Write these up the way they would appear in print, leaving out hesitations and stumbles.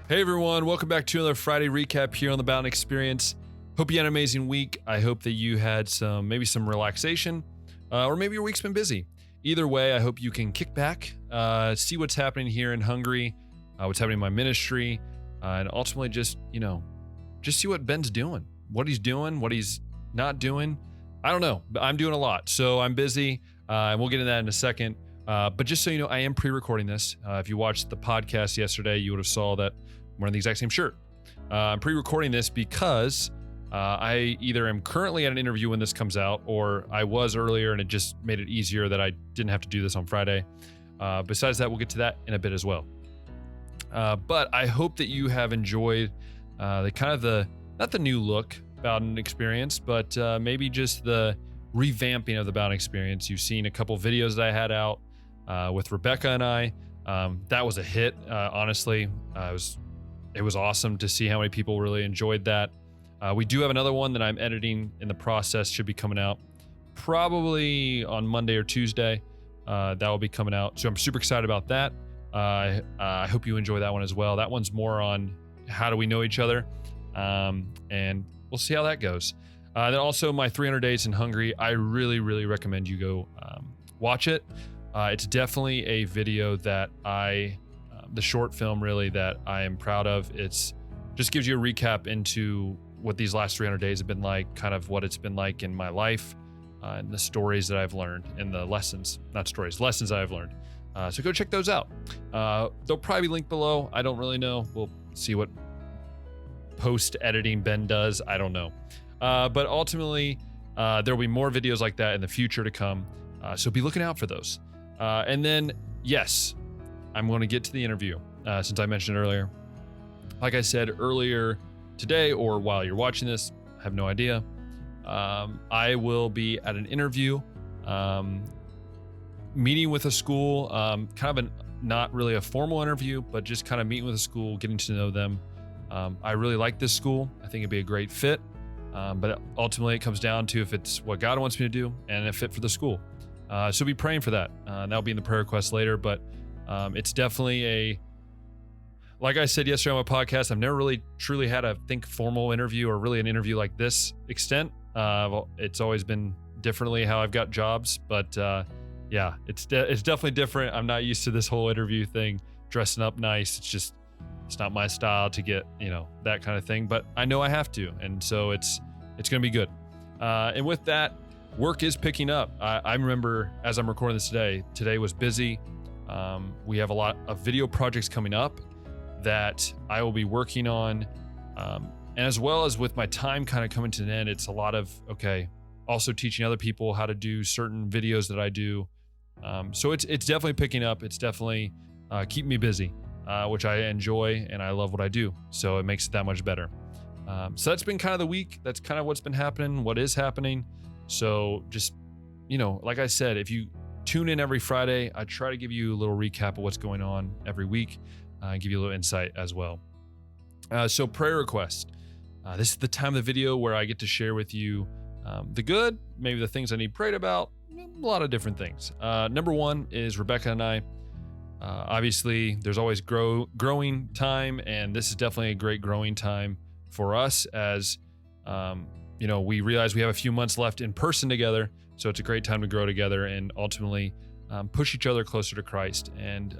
Hey everyone, welcome back to another Friday recap here on the Bowden Experience. Hope you had an amazing week. I hope that you had maybe some relaxation, or maybe your week's been busy. Either way, I hope you can kick back, see what's happening here in Hungary, what's happening in my ministry, and ultimately just see what Ben's doing, what he's doing, what he's not doing. I don't know, but I'm doing a lot, so I'm busy, and we'll get into that in a second. But just so you know, I am pre-recording this. If you watched the podcast yesterday, you would have saw that I'm wearing the exact same shirt. I'm pre-recording this because I either am currently at an interview when this comes out, or I was earlier and it just made it easier that I didn't have to do this on Friday. Besides that, we'll get to that in a bit as well. But I hope that you have enjoyed not the new look Bowden Experience, but maybe just the revamping of the Bowden Experience. You've seen a couple videos that I had out with Rebecca and I. That was a hit, honestly. It was awesome to see how many people really enjoyed that. We do have another one that I'm editing in the process, should be coming out probably on Monday or Tuesday. That will be coming out. So I'm super excited about that. I hope you enjoy that one as well. That one's more on how do we know each other. And we'll see how that goes. Then also my 300 Days in Hungary. I really, really recommend you go watch it. It's definitely a video that the short film really that I am proud of. It's just gives you a recap into what these last 300 days have been like, kind of what it's been like in my life, and the stories that I've learned and the lessons I've learned. So go check those out. They'll probably be linked below. I don't really know. We'll see what post editing Ben does. I don't know. But ultimately, there'll be more videos like that in the future to come. So be looking out for those. And then, yes, I'm going to get to the interview, since I mentioned it earlier. Like I said earlier today, or while you're watching this, I have no idea. I will be at an interview, meeting with a school, kind of not really a formal interview, but just kind of meeting with a school, getting to know them. I really like this school. I think it'd be a great fit. But ultimately it comes down to if it's what God wants me to do and a fit for the school. So be praying for that. That'll be in the prayer request later, but it's definitely like I said yesterday on my podcast, I've never really truly had a formal interview, or really an interview like this extent. It's always been differently how I've got jobs, but yeah, it's definitely different. I'm not used to this whole interview thing, dressing up nice. It's not my style to get, that kind of thing, but I know I have to. And so it's going to be good. And with that, work is picking up. I remember as I'm recording this today was busy. We have a lot of video projects coming up that I will be working on. And as well as with my time kind of coming to an end, it's a lot of, also teaching other people how to do certain videos that I do. So it's definitely picking up. It's definitely keeping me busy, which I enjoy, and I love what I do. So it makes it that much better. So that's been kind of the week. That's kind of what's been happening, what is happening. So just, like I said, if you tune in every Friday, I try to give you a little recap of what's going on every week, and give you a little insight as well. So prayer request. This is the time of the video where I get to share with you the good, maybe the things I need prayed about, a lot of different things. Number one is Rebecca and I. Obviously, there's always growing time, and this is definitely a great growing time for us as, we realize we have a few months left in person together, so it's a great time to grow together and ultimately push each other closer to Christ. And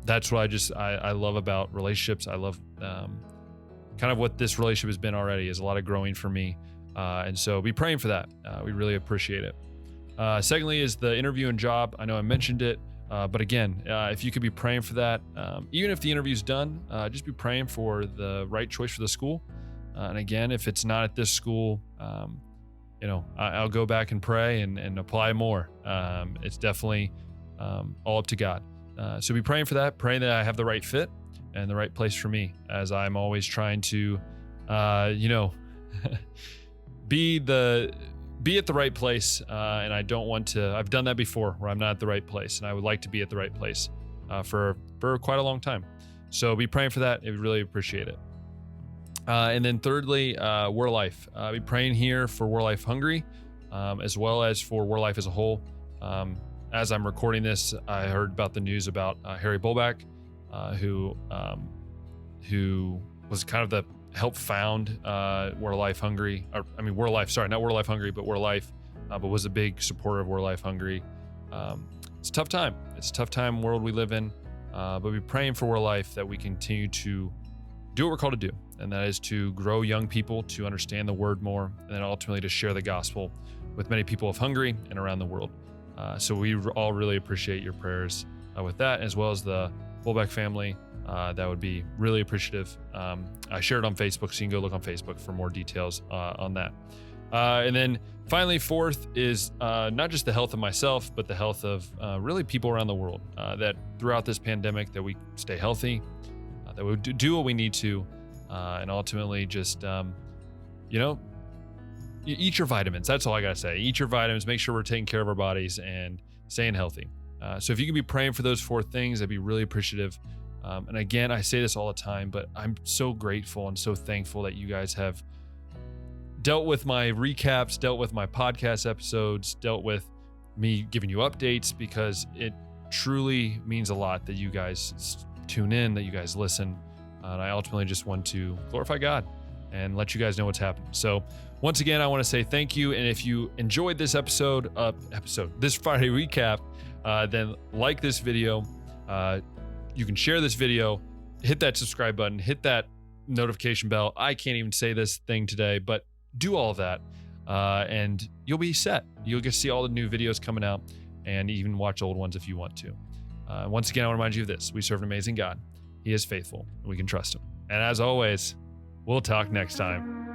that's what I love about relationships. I love kind of what this relationship has been already, is a lot of growing for me. And so be praying for that. We really appreciate it. Secondly is the interview and job. I know I mentioned it. But again, if you could be praying for that, even if the interview's done, just be praying for the right choice for the school. And again, if it's not at this school, I'll go back and pray and apply more. It's definitely all up to God. So be praying for that, praying that I have the right fit and the right place for me, as I'm always trying to, be at the right place, and I don't want to. I've done that before where I'm not at the right place, and I would like to be at the right place for quite a long time. So be praying for that. I really appreciate it. And then thirdly, War Life. Be praying here for War Life Hungary, as well as for War Life as a whole. As I'm recording this, I heard about the news about Harry Bolback, who who was kind of the help found We're Life Hungry. We're Life, sorry, not We're Life Hungry, but We're Life, but was a big supporter of We're Life Hungry. It's a tough time. It's a tough time world we live in, but we're praying for We're Life that we continue to do what we're called to do, and that is to grow young people to understand the word more, and then ultimately to share the gospel with many people of Hungary and around the world. So we all really appreciate your prayers with that, as well as the Fullback family. That would be really appreciative. I shared it on Facebook, so you can go look on Facebook for more details on that. And then finally, fourth is not just the health of myself, but the health of really people around the world, that throughout this pandemic that we stay healthy, that we do what we need to, and ultimately just, eat your vitamins. That's all I got to say. Eat your vitamins, make sure we're taking care of our bodies and staying healthy. So if you can be praying for those four things, I'd be really appreciative. And again, I say this all the time, but I'm so grateful and so thankful that you guys have dealt with my recaps, dealt with my podcast episodes, dealt with me giving you updates, because it truly means a lot that you guys tune in, that you guys listen. And I ultimately just want to glorify God and let you guys know what's happening. So once again, I want to say thank you. And if you enjoyed this this Friday recap, then like this video. You can share this video, hit that subscribe button, hit that notification bell. I can't even say this thing today, but do all of that, and you'll be set. You'll get to see all the new videos coming out, and even watch old ones if you want to. Once again, I want to remind you of this. We serve an amazing God. He is faithful, and we can trust him. And as always, we'll talk next time.